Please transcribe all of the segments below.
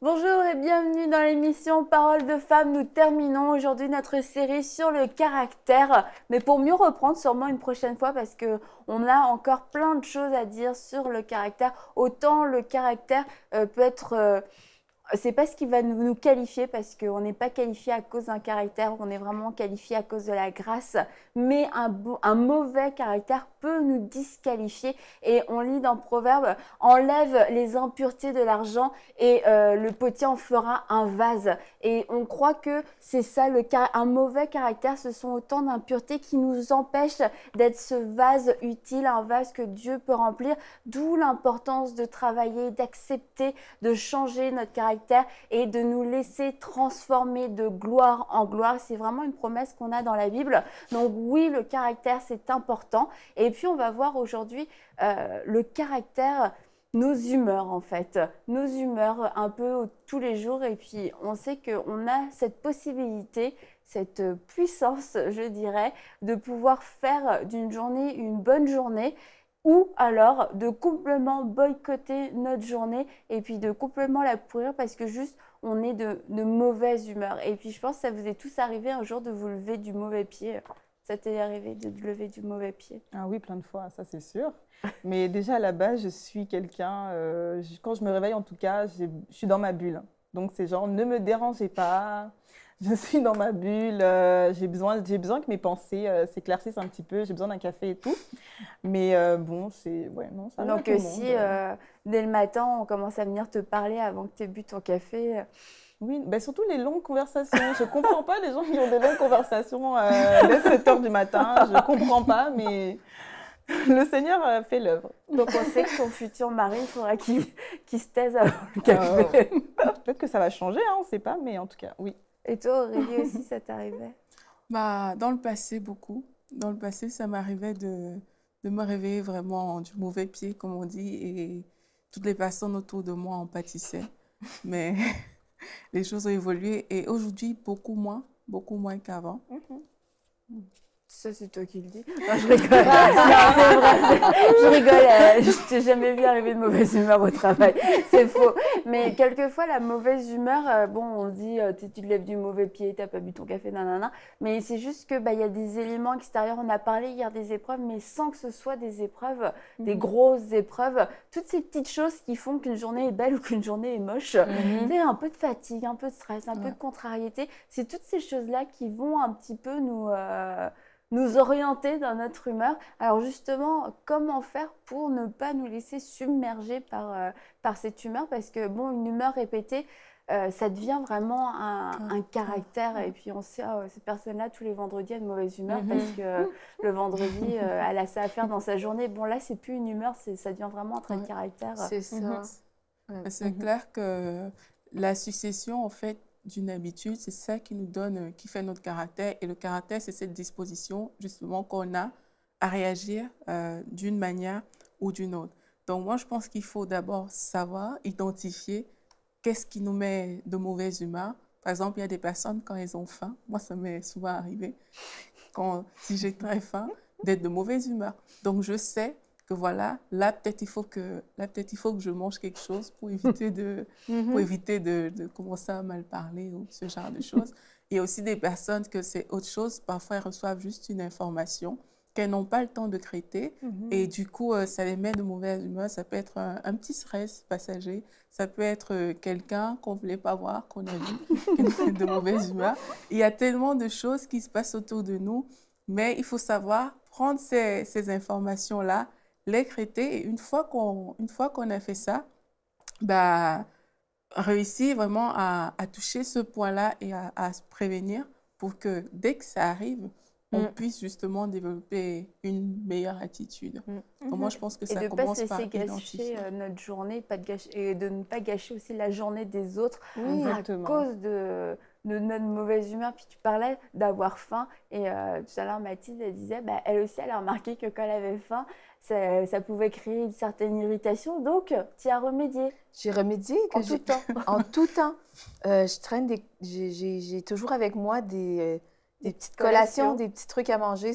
Bonjour et bienvenue dans l'émission Paroles de femmes. Nous terminons aujourd'hui notre série sur le caractère, mais pour mieux reprendre sûrement une prochaine fois parce que on a encore plein de choses à dire sur le caractère. Autant le caractère peut être c'est pas ce qui va nous qualifier parce qu'on n'est pas qualifié à cause d'un caractère, on est vraiment qualifié à cause de la grâce. Mais un mauvais caractère peut nous disqualifier. Et on lit dans Proverbe, enlève les impuretés de l'argent et le potier en fera un vase. Et on croit que c'est ça, un mauvais caractère, ce sont autant d'impuretés qui nous empêchent d'être ce vase utile, un vase que Dieu peut remplir. D'où l'importance de travailler, d'accepter, de changer notre caractère et de nous laisser transformer de gloire en gloire. C'est vraiment une promesse qu'on a dans la Bible. Donc oui, le caractère, c'est important. Et puis, on va voir aujourd'hui le caractère, nos humeurs en fait. Nos humeurs un peu tous les jours. Et puis, on sait qu'on a cette possibilité, cette puissance, je dirais, de pouvoir faire d'une journée une bonne journée, ou alors de complètement boycotter notre journée et puis de complètement la pourrir parce que juste on est de mauvaise humeur. Et puis je pense que ça vous est tous arrivé un jour de vous lever du mauvais pied. Ça t'est arrivé de te lever du mauvais pied? Ah oui, plein de fois, ça c'est sûr. Mais déjà à la base, je suis quelqu'un, quand je me réveille en tout cas, je suis dans ma bulle. Donc c'est genre, ne me dérangez pas, je suis dans ma bulle, j'ai besoin que mes pensées s'éclaircissent un petit peu, j'ai besoin d'un café et tout. Mais bon, c'est... Ouais, non, ça arrive à Donc tout le si monde. dès le matin on commence à venir te parler avant que tu aies bu ton café... Oui, ben surtout les longues conversations. Je ne comprends pas les gens qui ont des longues conversations dès 7 heures du matin. Je ne comprends pas, mais le Seigneur a fait l'œuvre. Donc on sait que ton futur mari, il faudra qu'il se taise avant le café. Peut-être que ça va changer, hein, on ne sait pas, mais en tout cas, oui. Et toi Aurélie aussi, ça t'arrivait? Dans le passé, beaucoup. Dans le passé, ça m'arrivait de me réveiller vraiment du mauvais pied, comme on dit, et toutes les personnes autour de moi en pâtissaient. Mais les choses ont évolué et aujourd'hui, beaucoup moins qu'avant. Ça, c'est toi qui le dis. Non, je rigole. Non, c'est vrai. Je rigole. Je t'ai jamais vu arriver de mauvaise humeur au travail. C'est faux. Mais quelquefois, la mauvaise humeur, bon, on dit, tu te lèves du mauvais pied, t'as pas bu ton café, nanana. Mais c'est juste que, y a des éléments extérieurs. On a parlé hier des épreuves, mais sans que ce soit des épreuves, des grosses épreuves. Toutes ces petites choses qui font qu'une journée est belle ou qu'une journée est moche. Tu sais, un peu de fatigue, un peu de stress, un peu de contrariété. C'est toutes ces choses-là qui vont un petit peu nous orienter dans notre humeur. Alors justement, comment faire pour ne pas nous laisser submerger par cette humeur? Parce que bon, une humeur répétée, ça devient vraiment un caractère. Et puis on sait, cette personne-là, tous les vendredis, a de mauvaise humeur parce que le vendredi, elle a ça à faire dans sa journée. Bon, là, c'est plus une humeur, ça devient vraiment un trait de caractère. C'est ça. C'est clair que la succession, en fait, d'une habitude, c'est ça qui nous donne, qui fait notre caractère. Et le caractère, c'est cette disposition, justement, qu'on a à réagir d'une manière ou d'une autre. Donc, moi, je pense qu'il faut d'abord savoir, identifier qu'est-ce qui nous met de mauvaise humeur. Par exemple, il y a des personnes, quand elles ont faim, moi, ça m'est souvent arrivé, si j'ai très faim, d'être de mauvaise humeur. Donc, je sais que voilà, là, peut-être il faut que je mange quelque chose pour éviter de commencer à mal parler ou ce genre de choses. Il y a aussi des personnes que c'est autre chose. Parfois, elles reçoivent juste une information qu'elles n'ont pas le temps de traiter. Et du coup, ça les met de mauvaise humeur. Ça peut être un petit stress passager. Ça peut être quelqu'un qu'on ne voulait pas voir, qu'on a vu, qui nous met de mauvaise humeur. Il y a tellement de choses qui se passent autour de nous. Mais il faut savoir prendre ces informations-là, les traiter. Et une fois qu'on a fait ça, réussir vraiment à toucher ce point-là et à se prévenir pour que dès que ça arrive, on puisse justement développer une meilleure attitude. Donc moi, je pense que ça commence par identifier. Et de ne pas se laisser gâcher notre journée, et de ne pas gâcher aussi la journée des autres à cause de notre mauvaise humeur. Puis tu parlais d'avoir faim et tout à l'heure Mathilde elle disait, elle aussi elle a remarqué que quand elle avait faim, ça pouvait créer une certaine irritation. Donc tu y as remédié. J'ai remédié en tout temps. En tout temps. J'ai toujours avec moi des petites collations, des petits trucs à manger.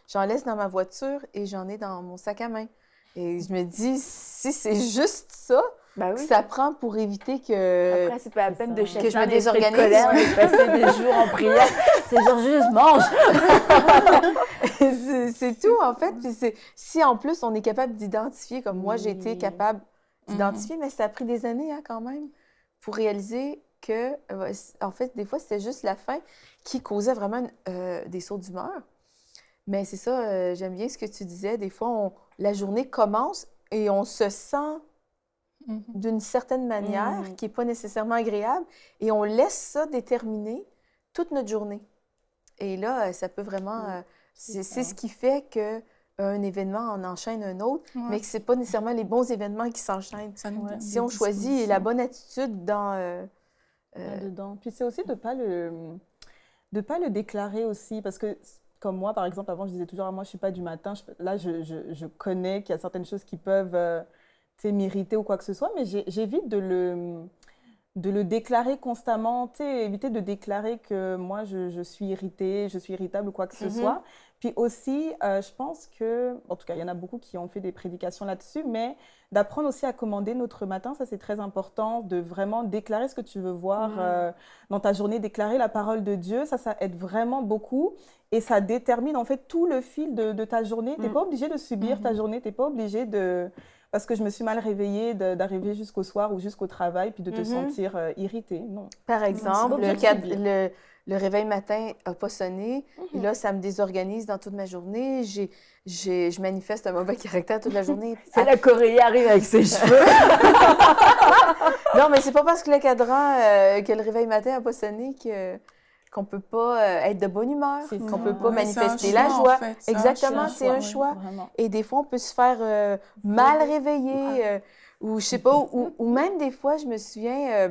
J'en laisse dans ma voiture et j'en ai dans mon sac à main. Et je me dis, si c'est juste ça, Bah oui. ça prend pour éviter que... Après, c'est pas la peine de chasser Que je me un esprit de désorganise. colère, de passer des jours en prière. C'est genre juste mange. C'est tout, en fait. Puis si en plus, on est capable d'identifier, comme moi, j'ai été Oui. capable d'identifier, mais ça a pris des années hein, quand même pour réaliser que, en fait, des fois, c'était juste la faim qui causait vraiment des sauts d'humeur. Mais c'est ça, j'aime bien ce que tu disais. Des fois, la journée commence et on se sent d'une certaine manière qui n'est pas nécessairement agréable et on laisse ça déterminer toute notre journée. Et là, ça peut vraiment... c'est ce qui fait qu'un événement en enchaîne un autre, mais que ce n'est pas nécessairement les bons événements qui s'enchaînent. Si on choisit la bonne attitude dedans. Puis c'est aussi de pas le déclarer aussi, parce que comme moi, par exemple, avant, je disais toujours, moi, je ne suis pas du matin. Là, je connais qu'il y a certaines choses qui peuvent m'irriter ou quoi que ce soit, mais j'évite de le déclarer constamment, éviter de déclarer que moi, je suis irritée, je suis irritable ou quoi que ce soit. Puis aussi, je pense que, en tout cas, il y en a beaucoup qui ont fait des prédications là-dessus, mais d'apprendre aussi à commander notre matin, ça c'est très important, de vraiment déclarer ce que tu veux voir dans ta journée, déclarer la parole de Dieu, ça aide vraiment beaucoup et ça détermine en fait tout le fil de ta journée. Tu n'es pas obligé de subir ta journée, tu n'es pas obligé de... Parce que je me suis mal réveillée, d'arriver jusqu'au soir ou jusqu'au travail, puis de te sentir irritée. Non. Par exemple, le réveil matin n'a pas sonné, et là, ça me désorganise dans toute ma journée. Je manifeste un mauvais caractère toute la journée. C'est la Coréenne arrive avec ses cheveux. Non, mais c'est pas parce que le cadran, que le réveil matin n'a pas sonné qu'on ne peut pas être de bonne humeur, qu'on ne peut pas manifester la joie. En fait. Exactement, c'est un choix. Vraiment. Et des fois, on peut se faire mal réveiller, ou je sais pas, ou même des fois, je me souviens,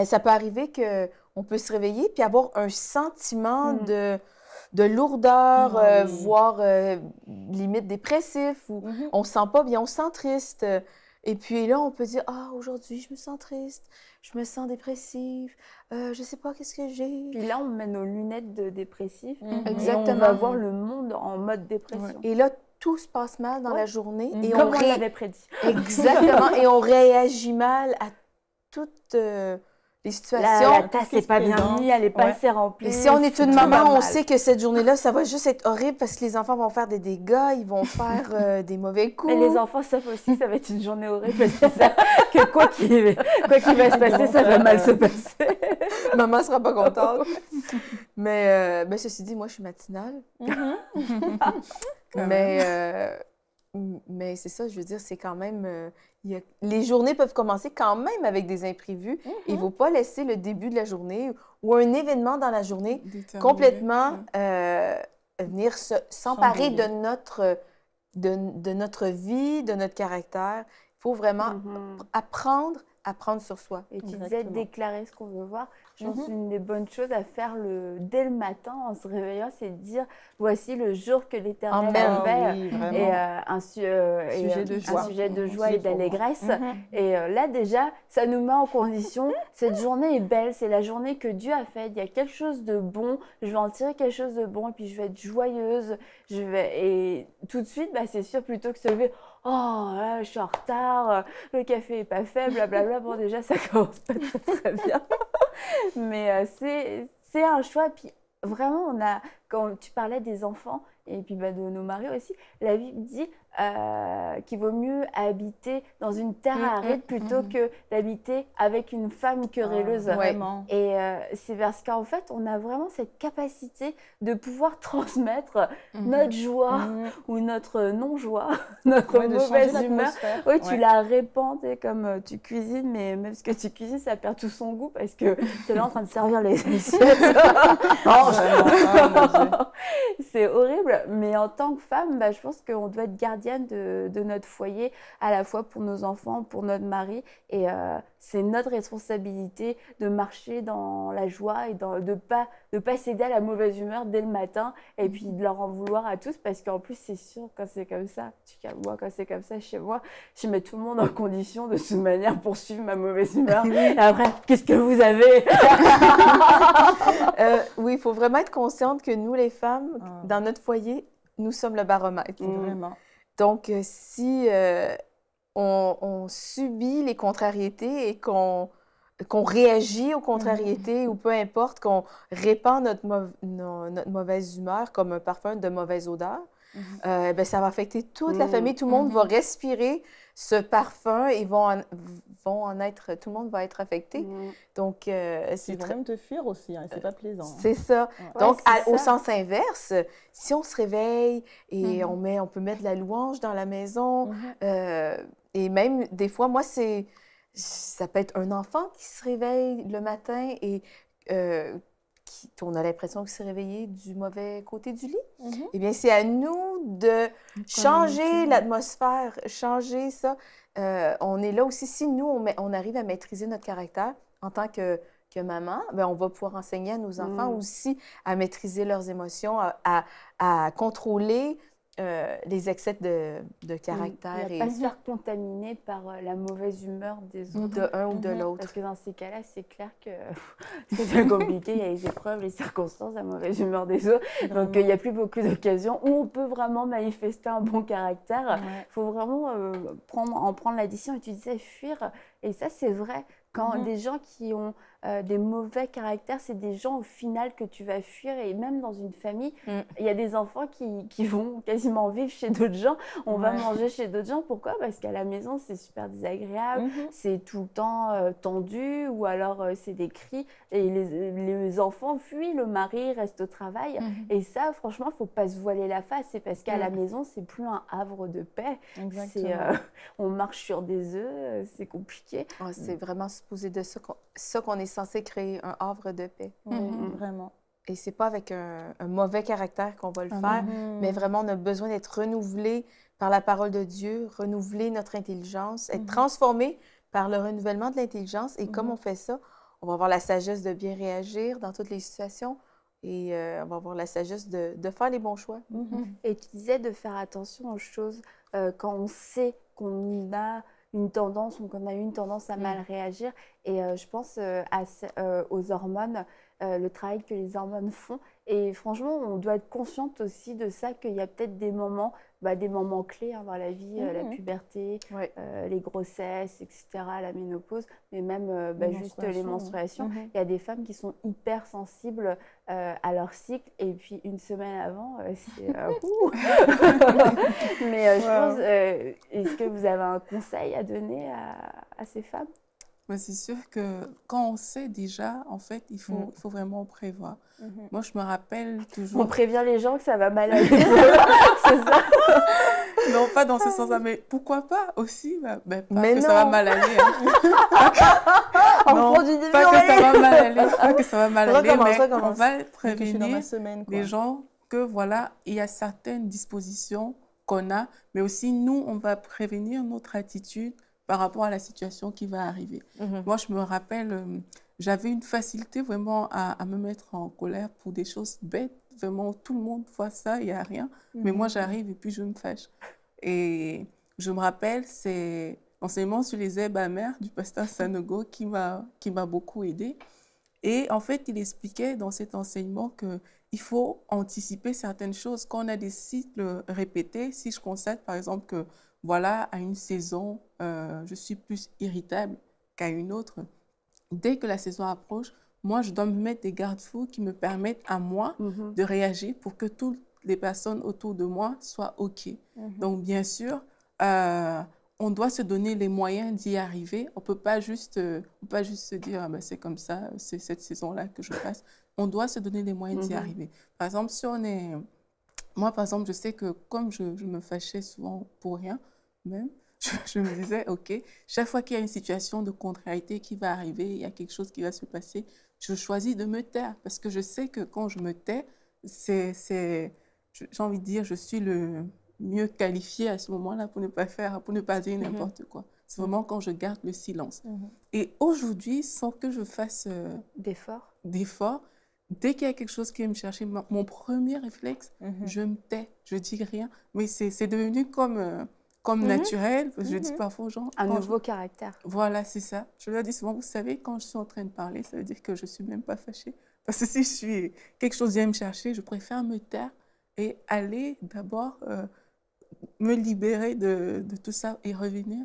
ça peut arriver qu'on peut se réveiller puis avoir un sentiment de lourdeur, voire limite dépressif, ou on se sent pas bien, on se sent triste. Et puis là, on peut dire, aujourd'hui, je me sens triste, je me sens dépressive, je sais pas qu'est-ce que j'ai. Puis là, on met nos lunettes de dépressif. Exactement. Et on va voir le monde en mode dépression. Ouais. Et là, tout se passe mal dans la journée. Et comme on l'avait prédit. Exactement. Et on réagit mal à toutes les situations. La tasse n'est pas bien mise, elle n'est pas assez remplie. Et si on est une maman, on sait que cette journée-là, ça va juste être horrible parce que les enfants vont faire des dégâts, ils vont faire des mauvais coups. Et les enfants savent aussi, ça va être une journée horrible. C'est ça, que quoi qu'il va se passer, ça va mal se passer. Maman ne sera pas contente. Mais ceci dit, moi, je suis matinale. Mais c'est ça, je veux dire, c'est quand même... les journées peuvent commencer quand même avec des imprévus. Il ne faut pas laisser le début de la journée ou un événement dans la journée complètement venir s'emparer de notre vie, de notre caractère. Il faut vraiment apprendre à prendre sur soi. Et tu disais déclarer ce qu'on veut voir. Je pense qu'une des bonnes choses à faire dès le matin en se réveillant, c'est de dire voici le jour que l'Éternel a fait. Et un sujet de joie et d'allégresse. Et là, déjà, ça nous met en condition. Cette journée est belle, c'est la journée que Dieu a faite. Il y a quelque chose de bon. Je vais en tirer quelque chose de bon et puis je vais être joyeuse. Et tout de suite, c'est sûr, plutôt que se lever. Oh, là, je suis en retard, le café n'est pas fait, blablabla. Bon, déjà, ça commence pas très bien. Mais c'est un choix. Puis vraiment, quand tu parlais des enfants et puis de nos maris aussi, la Bible dit qu'il vaut mieux habiter dans une terre aride plutôt que d'habiter avec une femme querelleuse. Et c'est parce qu'en fait, on a vraiment cette capacité de pouvoir transmettre notre joie ou notre non-joie, notre mauvaise humeur. Oui, tu la répands, comme tu cuisines, mais même ce que tu cuisines, ça perd tout son goût parce que tu es là en train de servir les assiettes. C'est horrible, mais en tant que femme, je pense qu'on doit être gardienne de notre foyer, à la fois pour nos enfants, pour notre mari. Et c'est notre responsabilité de marcher dans la joie et de pas céder à la mauvaise humeur dès le matin et puis de leur en vouloir à tous parce qu'en plus, c'est sûr, quand c'est comme ça, moi, quand c'est comme ça chez moi, je mets tout le monde en condition de toute manière pour suivre ma mauvaise humeur. Et après, qu'est-ce que vous avez? Oui, il faut vraiment être consciente que nous, les femmes, dans notre foyer, nous sommes le baromètre. Vraiment. Donc, si on subit les contrariétés et qu'on réagit aux contrariétés ou peu importe, qu'on répand notre mauvaise humeur comme un parfum de mauvaise odeur, ben, ça va affecter toute la famille. Tout le monde va respirer ce parfum et tout le monde va être affecté. Donc, c'est très... même te fuir aussi, hein, c'est pas plaisant. C'est ça. Ouais. Donc, au sens inverse, si on se réveille et on peut mettre de la louange dans la maison, et même des fois, moi, ça peut être un enfant qui se réveille le matin et on a l'impression qu'il s'est réveillé du mauvais côté du lit. Eh bien, c'est à nous de changer l'atmosphère, changer ça. On est là aussi, si nous, on arrive à maîtriser notre caractère en tant que maman, bien, on va pouvoir enseigner à nos enfants aussi à maîtriser leurs émotions, à contrôler les excès de caractère. Et pas se faire contaminer par la mauvaise humeur des autres. De un ou de l'autre. Parce que dans ces cas-là, c'est clair que c'est très compliqué. Il y a les épreuves, les circonstances, la mauvaise humeur des autres. Donc, il n'y a plus beaucoup d'occasions où on peut vraiment manifester un bon caractère. Il faut vraiment en prendre l'addition. Et tu disais fuir. Et ça, c'est vrai. Quand des gens qui ont des mauvais caractères, c'est des gens au final que tu vas fuir. Et même dans une famille, il y a des enfants qui vont quasiment vivre chez d'autres gens. On va manger chez d'autres gens. Pourquoi? Parce qu'à la maison, c'est super désagréable. C'est tout le temps tendu ou alors c'est des cris. Et les enfants fuient, le mari reste au travail. Et ça, franchement, il ne faut pas se voiler la face. C'est parce qu'à la maison, c'est plus un havre de paix. On marche sur des œufs, c'est compliqué. C'est vraiment supposé de ça qu'on est censé créer, un havre de paix. Vraiment. Et c'est pas avec un mauvais caractère qu'on va le faire, mais vraiment, on a besoin d'être renouvelé par la parole de Dieu, renouveler notre intelligence, être transformé par le renouvellement de l'intelligence. Et comme on fait ça, on va avoir la sagesse de bien réagir dans toutes les situations et on va avoir la sagesse de faire les bons choix. Et tu disais de faire attention aux choses quand on sait qu'on a une tendance ou qu'on a eu une tendance à mal réagir. Et je pense aux hormones, le travail que les hormones font. Et franchement, on doit être consciente aussi de ça, qu'il y a peut-être des moments clés dans la vie, la puberté, les grossesses, etc., la ménopause, mais même juste les menstruations. Il y a des femmes qui sont hyper sensibles à leur cycle, et puis une semaine avant, c'est... Mais je pense, est-ce que vous avez un conseil à donner à ces femmes? C'est sûr que quand on sait déjà, en fait, il faut vraiment prévoir. Moi, je me rappelle toujours... On prévient les gens que ça va mal aller. C'est ça? Non, pas dans ce sens-là, mais pourquoi pas aussi ça va mal aller. Non, pas que ça va mal aller, pas que ça va mal aller, mais on va prévenir les gens que, voilà, il y a certaines dispositions qu'on a, mais aussi, nous, on va prévenir notre attitude par rapport à la situation qui va arriver. Moi, je me rappelle, j'avais une facilité vraiment à me mettre en colère pour des choses bêtes. Vraiment, tout le monde voit ça, il n'y a rien. Mais moi, j'arrive et puis je me fâche. Et je me rappelle, c'est l'enseignement sur les herbes amères du pasteur Sanogo qui m'a beaucoup aidée. Et en fait, il expliquait dans cet enseignement qu'il faut anticiper certaines choses. Quand on a des cycles répétés, si je constate par exemple que voilà, à une saison, je suis plus irritable qu'à une autre. Dès que la saison approche, moi, je dois me mettre des garde-fous qui me permettent à moi de réagir pour que toutes les personnes autour de moi soient OK. Donc, bien sûr, on doit se donner les moyens d'y arriver. On ne peut pas juste se dire c'est comme ça, c'est cette saison-là que je passe. On doit se donner les moyens d'y arriver. Par exemple, si on est... Moi, par exemple, je sais que comme je me fâchais souvent pour rien, même, je me disais, OK, chaque fois qu'il y a une situation de contrariété qui va arriver, il y a quelque chose qui va se passer, je choisis de me taire parce que je sais que quand je me tais, j'ai envie de dire, je suis le mieux qualifié à ce moment-là pour ne pas dire n'importe quoi. C'est vraiment quand je garde le silence. Et aujourd'hui, sans que je fasse d'efforts, dès qu'il y a quelque chose qui vient me chercher, mon premier réflexe, je me tais, je ne dis rien. Mais c'est devenu comme naturel. Je dis parfois aux gens... Un nouveau caractère. Voilà, c'est ça. Je leur dis souvent, vous savez, quand je suis en train de parler, ça veut dire que je ne suis même pas fâchée. Parce que si quelque chose vient me chercher, je préfère me taire et aller d'abord me libérer de tout ça et revenir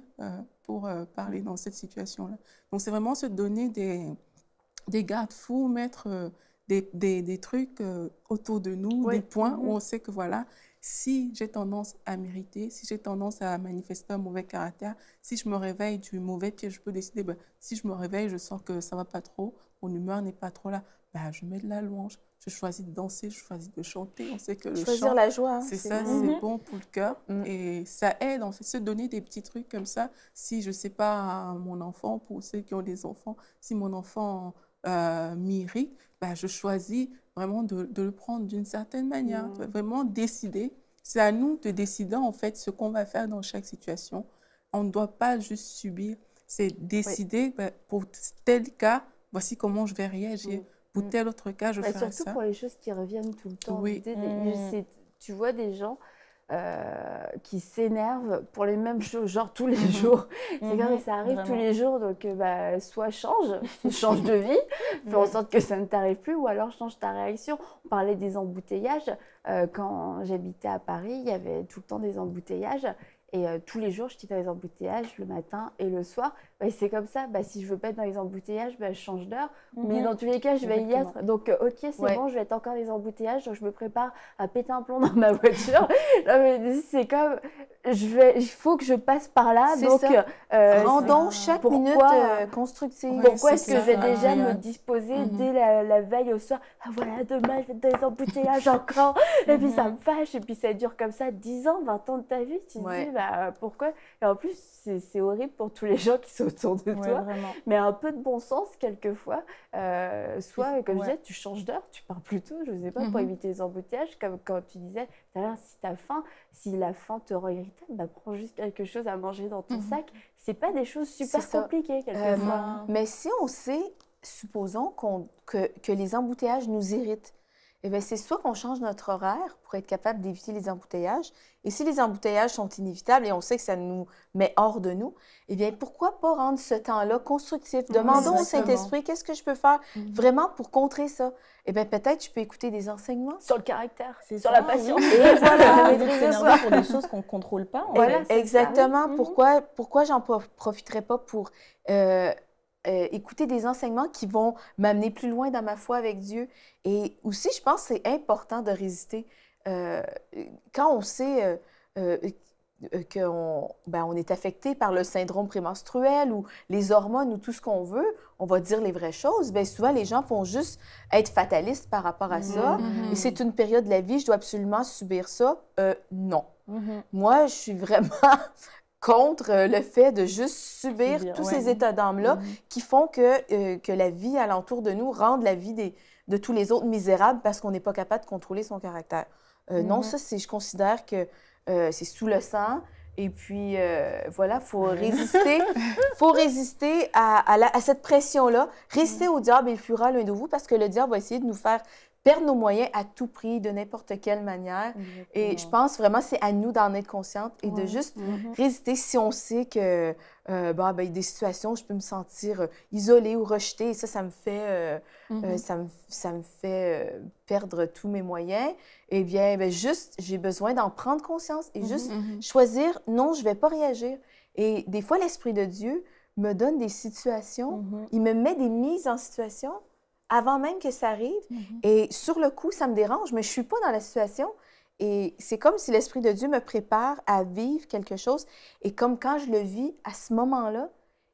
pour parler dans cette situation-là. Donc, c'est vraiment se donner des garde-fous, mettre des trucs autour de nous, des points où on sait que voilà, si j'ai tendance à m'irriter, si j'ai tendance à manifester un mauvais caractère, si je me réveille du mauvais pied, je peux décider, ben, si je me réveille, je sens que ça ne va pas trop, mon humeur n'est pas trop là, ben, je mets de la louange, je choisis de danser, je choisis de chanter. On sait que le chant, la joie, hein, c'est ça, c'est bon pour le cœur. Et ça aide, en fait, se donner des petits trucs comme ça. Si je ne sais pas, mon enfant, pour ceux qui ont des enfants, si mon enfant m'irrite, ben, je choisis vraiment de le prendre d'une certaine manière, vraiment décider. C'est à nous de décider en fait ce qu'on va faire dans chaque situation. On ne doit pas juste subir, c'est décider ben, pour tel cas, voici comment je vais réagir. Pour tel autre cas, je ferai ça. Surtout pour les choses qui reviennent tout le temps. Oui. Tu vois des gens qui s'énervent pour les mêmes choses, genre tous les jours. C'est comme ça arrive tous les jours, donc bah, soit change de vie, fais en sorte que ça ne t'arrive plus, ou alors change ta réaction. On parlait des embouteillages. Quand j'habitais à Paris, il y avait tout le temps des embouteillages. Et tous les jours, je quitte dans les embouteillages le matin et le soir. Bah, c'est comme ça. Bah, si je veux pas être dans les embouteillages, bah, je change d'heure. Mais dans tous les cas, je vais y être. Donc, ok, c'est bon, je vais être encore dans les embouteillages. Donc, je me prépare à péter un plomb dans ma voiture. Non, mais c'est comme, il faut que je passe par là. Donc, rendons chaque minute constructive. Pourquoi est-ce que je vais déjà me disposer dès la veille au soir? Ah, voilà, demain, je vais être dans les embouteillages encore. Et puis, ça me fâche. Et puis, ça dure comme ça 10 ans, 20 ans de ta vie. Tu te dis, bah, pourquoi? Et en plus, c'est horrible pour tous les gens qui sont autour de toi. Vraiment. Mais un peu de bon sens, quelquefois. Soit, comme je disais, tu changes d'heure, tu pars plus tôt, je ne sais pas, pour éviter les embouteillages. Comme quand tu disais, si tu as faim, si la faim te rend irritable, bah, prends juste quelque chose à manger dans ton sac. Ce n'est pas des choses super compliquées, quelquefois. Mais si on sait, supposons que les embouteillages nous irritent, eh bien, c'est soit qu'on change notre horaire pour être capable d'éviter les embouteillages. Et si les embouteillages sont inévitables et on sait que ça nous met hors de nous, eh bien, pourquoi pas rendre ce temps-là constructif? Demandons au Saint-Esprit, qu'est-ce que je peux faire vraiment pour contrer ça? Eh bien, peut-être je peux écouter des enseignements. Sur le caractère, sur la patience. Et voilà, pour des choses qu'on ne contrôle pas. Voilà, exactement. Pourquoi j'en profiterais pas pour... écouter des enseignements qui vont m'amener plus loin dans ma foi avec Dieu. Et aussi, je pense que c'est important de résister. Quand on sait qu'on est affecté par le syndrome prémenstruel ou les hormones ou tout ce qu'on veut, on va dire les vraies choses, bien souvent, les gens vont juste être fatalistes par rapport à ça. Et c'est une période de la vie, je dois absolument subir ça. Non. Moi, je suis vraiment... contre le fait de juste subir tous ces états d'âme-là qui font que la vie alentour de nous rende la vie de tous les autres misérable parce qu'on n'est pas capable de contrôler son caractère. Non, ça, je considère que c'est sous le sang. Et puis, voilà, il faut résister à cette pression-là. Résister au diable et il fuira l'un de vous parce que le diable va essayer de nous faire perdre nos moyens à tout prix, de n'importe quelle manière. Exactement. Et je pense vraiment c'est à nous d'en être consciente et de juste résister si on sait que il y a des situations où je peux me sentir isolée ou rejetée. Et ça me fait, ça me fait perdre tous mes moyens. Eh bien, juste, j'ai besoin d'en prendre conscience et juste choisir, non, je ne vais pas réagir. Et des fois, l'Esprit de Dieu me donne des situations, il me met des mises en situation avant même que ça arrive. Et sur le coup, ça me dérange, mais je ne suis pas dans la situation. Et c'est comme si l'Esprit de Dieu me prépare à vivre quelque chose. Et comme quand je le vis à ce moment-là,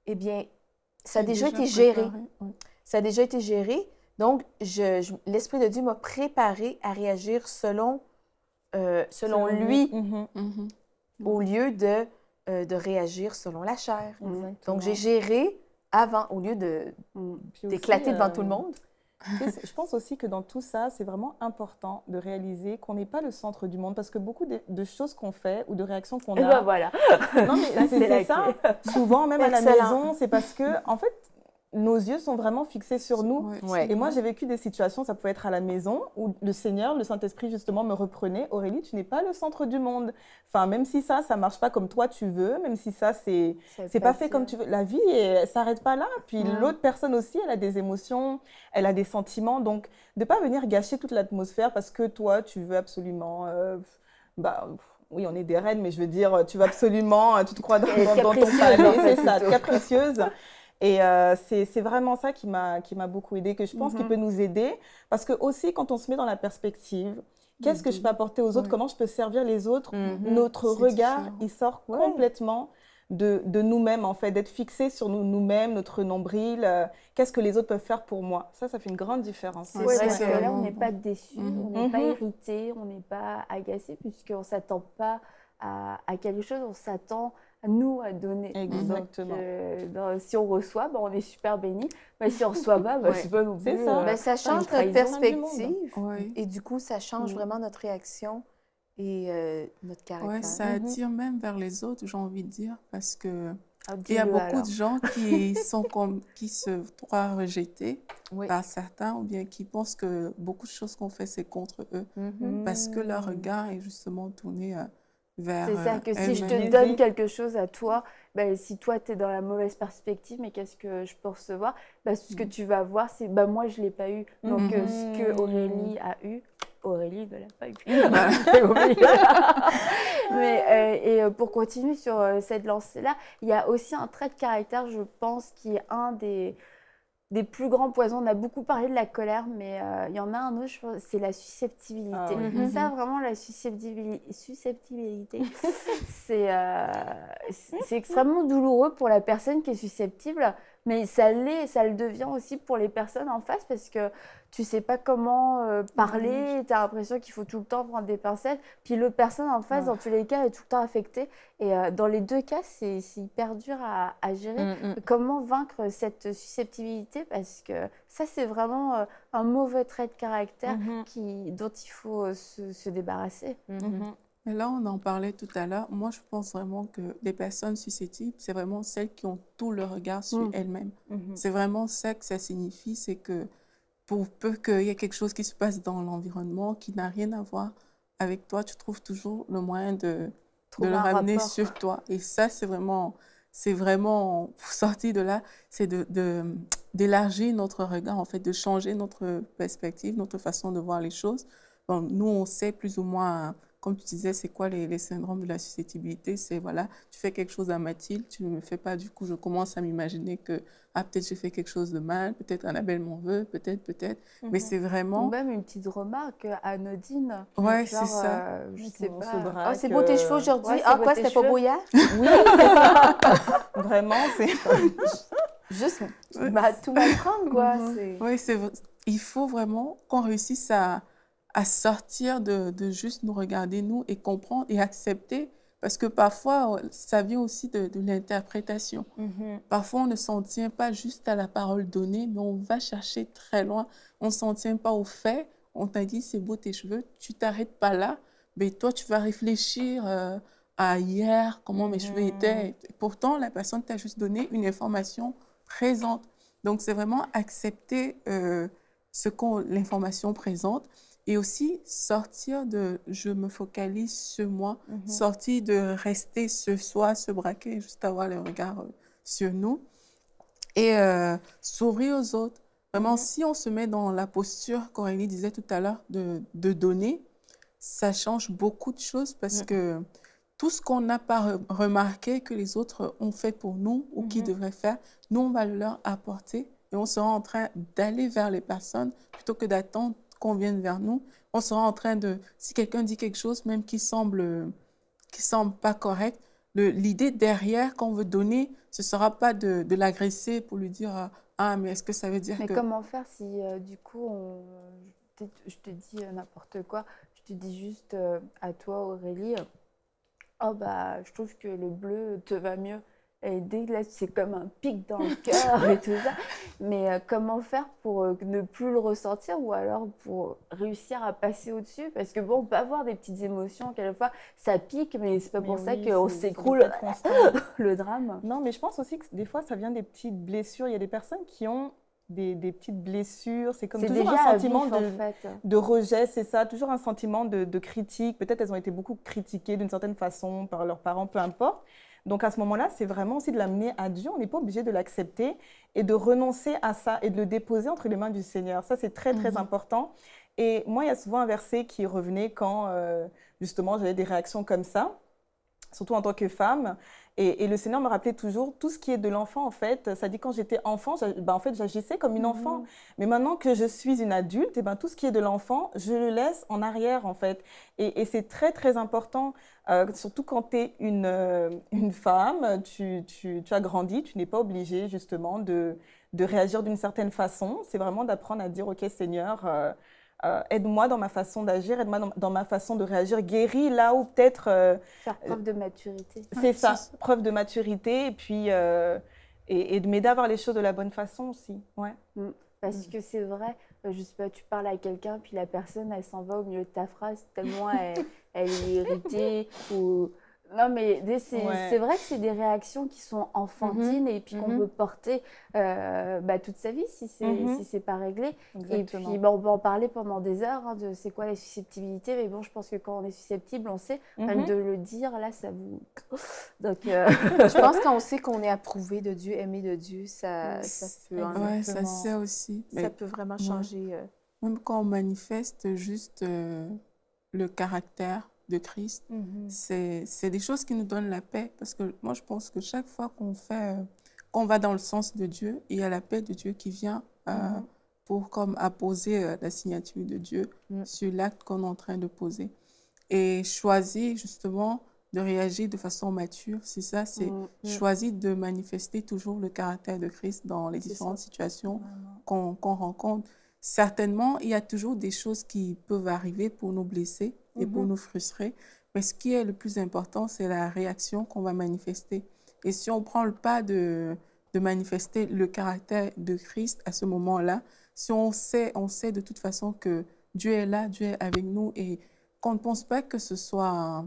eh bien, ça a déjà été géré. Ça a déjà été géré. Donc, l'Esprit de Dieu m'a préparé à réagir selon lui, au lieu de réagir selon la chair. Exactement. Donc, j'ai géré avant, au lieu d'éclater devant tout le monde. Je pense aussi que dans tout ça, c'est vraiment important de réaliser qu'on n'est pas le centre du monde parce que beaucoup de choses qu'on fait ou de réactions qu'on a... Et ben voilà. Non, mais c'est ça. Souvent, même à la maison, c'est parce que, en fait, nos yeux sont vraiment fixés sur nous. Et moi, j'ai vécu des situations, ça pouvait être à la maison, où le Seigneur, le Saint-Esprit, justement, me reprenait. « Aurélie, tu n'es pas le centre du monde. » Enfin, même si ça ne marche pas comme toi tu veux, même si ça, c'est pas fait comme tu veux. La vie, elle ne s'arrête pas là. Puis l'autre personne aussi, elle a des émotions, elle a des sentiments. Donc, de ne pas venir gâcher toute l'atmosphère parce que toi, tu veux absolument... oui, on est des reines, mais je veux dire, tu vas absolument, tu te crois dans ton palais, c'est ça, capricieuse. Et c'est vraiment ça qui m'a beaucoup aidée, que je pense qu'il peut nous aider. Parce que aussi, quand on se met dans la perspective, qu'est-ce que je peux apporter aux autres, comment je peux servir les autres, notre regard, il sort complètement de nous-mêmes, en fait, d'être fixé sur nous-mêmes, notre nombril, qu'est-ce que les autres peuvent faire pour moi. Ça fait une grande différence. C'est vrai que là, on n'est pas déçu, on n'est pas irrité, on n'est pas agacé, puisqu'on ne s'attend pas à quelque chose, on s'attend nous à donner. Exactement. Si on reçoit, on est super béni. Mais si on reçoit pas, c'est pas non plus. Ça change notre perspective. Et du coup, ça change vraiment notre réaction et notre caractère. Oui, ça attire même vers les autres, j'ai envie de dire, parce que il y a beaucoup de gens qui se trouvent rejetés par certains, ou bien qui pensent que beaucoup de choses qu'on fait, c'est contre eux, parce que leur regard est justement tourné vers c'est ça, que si je te donne quelque chose à toi, si toi, tu es dans la mauvaise perspective, mais qu'est-ce que je peux recevoir? Ce que tu vas voir, c'est moi, je ne l'ai pas eu. Donc, ce que Aurélie a eu, Aurélie ne l'a pas eu. Mais pour continuer sur cette lancée-là, il y a aussi un trait de caractère, je pense, qui est un des plus grands poisons. On a beaucoup parlé de la colère, mais il y en a un autre, je pense, c'est la susceptibilité. Ça, vraiment, la susceptibilité, c'est extrêmement douloureux pour la personne qui est susceptible, mais ça le devient aussi pour les personnes en face, parce que tu ne sais pas comment parler, tu as l'impression qu'il faut tout le temps prendre des pincettes, puis l'autre personne en face, dans tous les cas, est tout le temps affectée. Et dans les deux cas, c'est hyper dur à gérer. Comment vaincre cette susceptibilité? Parce que ça, c'est vraiment un mauvais trait de caractère dont il faut se débarrasser. Et là, on en parlait tout à l'heure. Moi, je pense vraiment que les personnes susceptibles, c'est vraiment celles qui ont tout le regard sur elles-mêmes. C'est vraiment ça que ça signifie, c'est que pour peu qu'il y ait quelque chose qui se passe dans l'environnement qui n'a rien à voir avec toi, tu trouves toujours le moyen de le ramener sur toi. Et ça, c'est vraiment, pour sortir de là, c'est d'élargir notre regard, en fait, de changer notre perspective, notre façon de voir les choses. Bon, nous, on sait plus ou moins, comme tu disais, c'est quoi les syndromes de la susceptibilité? C'est, voilà, tu fais quelque chose à Mathilde, tu ne me fais pas, du coup, je commence à m'imaginer que, peut-être j'ai fait quelque chose de mal, peut-être Annabelle m'en veut, peut-être. Mais c'est vraiment... Ou même une petite remarque anodine. Ouais, c'est ça. Je sais pas. Oh, c'est beau tes cheveux aujourd'hui. Quoi, c'était pas beau hier? Oui, c'est ça. Vraiment, c'est... Juste tout m'apprendre, quoi. Oui, il faut vraiment qu'on réussisse à sortir de juste nous regarder, nous, et comprendre et accepter. Parce que parfois, ça vient aussi de l'interprétation. Parfois, on ne s'en tient pas juste à la parole donnée, mais on va chercher très loin. On ne s'en tient pas aux faits. On t'a dit, c'est beau tes cheveux, tu t'arrêtes pas là. Mais toi, tu vas réfléchir à hier, comment mes cheveux étaient. Et pourtant, la personne t'a juste donné une information présente. Donc, c'est vraiment accepter l'information présente. Et aussi sortir de « je me focalise sur moi », sortir de rester sur soi, se braquer, juste avoir le regard sur nous. Et s'ouvrir aux autres. Vraiment, si on se met dans la posture qu'Aurélie disait tout à l'heure de donner, ça change beaucoup de choses parce que tout ce qu'on n'a pas remarqué que les autres ont fait pour nous ou qu'ils devraient faire, nous, on va le leur apporter et on sera en train d'aller vers les personnes plutôt que d'attendre qu'on vienne vers nous. On sera en train de, si quelqu'un dit quelque chose, même qui semble pas correct, l'idée derrière qu'on veut donner, ce ne sera pas de l'agresser pour lui dire « Ah, mais est-ce que ça veut dire que… » Mais comment faire si, du coup, je te dis n'importe quoi, je te dis juste à toi, Aurélie, « Oh, je trouve que le bleu te va mieux. » Et dès que là, c'est comme un pic dans le cœur et tout ça. Mais comment faire pour ne plus le ressentir ou alors pour réussir à passer au-dessus? Parce que bon, on peut avoir des petites émotions, quelquefois, ça pique, mais c'est pas pour ça qu'on s'écroule le drame. Non, mais je pense aussi que des fois, ça vient des petites blessures. Il y a des personnes qui ont des petites blessures. C'est comme toujours un sentiment de rejet, c'est ça. Toujours un sentiment de critique. Peut-être elles ont été beaucoup critiquées d'une certaine façon par leurs parents, peu importe. Donc, à ce moment-là, c'est vraiment aussi de l'amener à Dieu. On n'est pas obligé de l'accepter et de renoncer à ça et de le déposer entre les mains du Seigneur. Ça, c'est très, très important. Et moi, il y a souvent un verset qui revenait quand justement, j'avais des réactions comme ça, surtout en tant que femme. Et le Seigneur me rappelait toujours tout ce qui est de l'enfant, en fait. Ça dit, quand j'étais enfant, en fait, j'agissais comme une enfant. Mais maintenant que je suis une adulte, tout ce qui est de l'enfant, je le laisse en arrière, en fait. Et c'est très, très important, surtout quand tu es une femme, tu as grandi, tu n'es pas obligée, justement, de réagir d'une certaine façon. C'est vraiment d'apprendre à dire, OK, Seigneur, aide-moi dans ma façon d'agir, aide-moi dans ma façon de réagir, guéris là où peut-être… faire preuve de maturité. C'est ça, preuve de maturité et puis et de m'aider à voir les choses de la bonne façon aussi. Ouais. Parce que c'est vrai, je sais pas, tu parles à quelqu'un puis la personne, elle s'en va au milieu de ta phrase tellement elle est irritée ou… Non, mais c'est vrai que c'est des réactions qui sont enfantines et puis qu'on peut porter toute sa vie si c'est pas réglé. Exactement. Et puis, on peut en parler pendant des heures de c'est quoi la susceptibilité. Mais bon, je pense que quand on est susceptible, on sait. Même de le dire, là, ça vous… Donc, je pense qu'on sait qu'on est approuvé de Dieu, aimé de Dieu, ça peut… Oui, ça sait aussi. Ça peut vraiment changer. Même quand on manifeste juste le caractère de Christ, c'est des choses qui nous donnent la paix, parce que moi je pense que chaque fois qu'on va dans le sens de Dieu, il y a la paix de Dieu qui vient pour comme apposer la signature de Dieu sur l'acte qu'on est en train de poser et choisir justement de réagir de façon mature, c'est ça, c'est choisir de manifester toujours le caractère de Christ dans les différentes situations qu'on rencontre. Certainement, il y a toujours des choses qui peuvent arriver pour nous blesser et pour nous frustrer. Mais ce qui est le plus important, c'est la réaction qu'on va manifester. Et si on prend le pas de manifester le caractère de Christ à ce moment-là, si on sait de toute façon que Dieu est là, Dieu est avec nous et qu'on ne pense pas que ce soit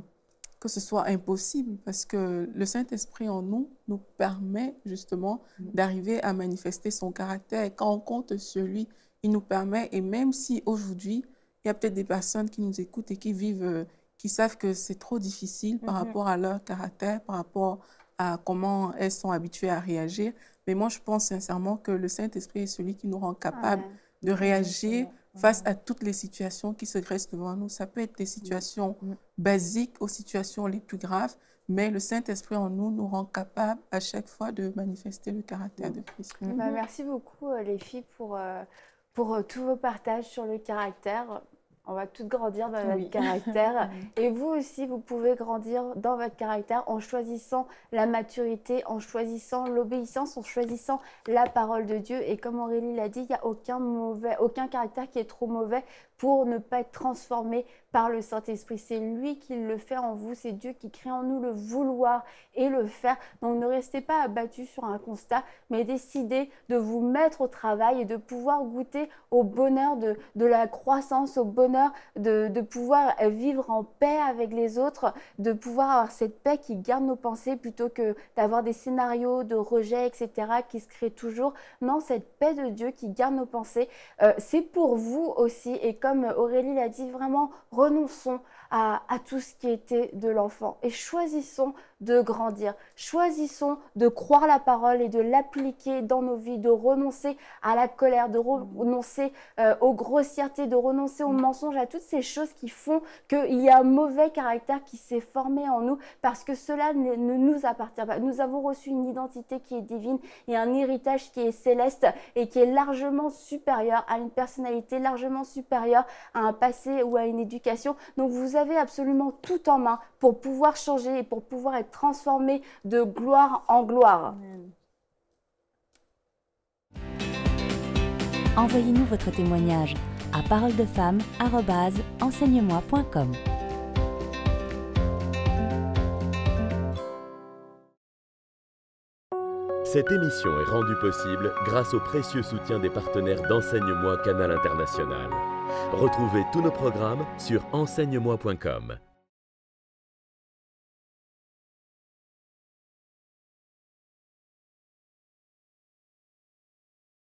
impossible, parce que le Saint-Esprit en nous permet justement d'arriver à manifester son caractère. Et quand on compte sur lui, il nous permet, et même si aujourd'hui, il y a peut-être des personnes qui nous écoutent et qui vivent, qui savent que c'est trop difficile par rapport à leur caractère, par rapport à comment elles sont habituées à réagir. Mais moi, je pense sincèrement que le Saint-Esprit est celui qui nous rend capable de réagir face à toutes les situations qui se dressent devant nous. Ça peut être des situations basiques aux situations les plus graves, mais le Saint-Esprit en nous rend capable à chaque fois de manifester le caractère de Christ. Merci beaucoup les filles pour tous vos partages sur le caractère. On va toutes grandir dans notre caractère. Et vous aussi, vous pouvez grandir dans votre caractère en choisissant la maturité, en choisissant l'obéissance, en choisissant la parole de Dieu. Et comme Aurélie l'a dit, il n'y a aucun caractère qui est trop mauvais pour ne pas être transformé par le Saint-Esprit. C'est lui qui le fait en vous, c'est Dieu qui crée en nous le vouloir et le faire. Donc ne restez pas abattus sur un constat, mais décidez de vous mettre au travail et de pouvoir goûter au bonheur de la croissance, au bonheur de pouvoir vivre en paix avec les autres, de pouvoir avoir cette paix qui garde nos pensées plutôt que d'avoir des scénarios de rejet, etc., qui se créent toujours. Non, cette paix de Dieu qui garde nos pensées, c'est pour vous aussi. Et comme Aurélie l'a dit, vraiment, renonçons à tout ce qui était de l'enfant et choisissons de grandir. Choisissons de croire la parole et de l'appliquer dans nos vies, de renoncer à la colère, de renoncer aux grossièretés, de renoncer aux mensonges, à toutes ces choses qui font qu'il y a un mauvais caractère qui s'est formé en nous parce que cela ne nous appartient pas. Nous avons reçu une identité qui est divine et un héritage qui est céleste et qui est largement supérieur à une personnalité, largement supérieur à un passé ou à une éducation. Donc vous avez absolument tout en main pour pouvoir changer et pour pouvoir être transformé de gloire en gloire. Envoyez-nous votre témoignage à paroledefemme@enseigne-moi.com. Cette émission est rendue possible grâce au précieux soutien des partenaires d'Enseigne-moi Canal International. Retrouvez tous nos programmes sur enseigne-moi.com.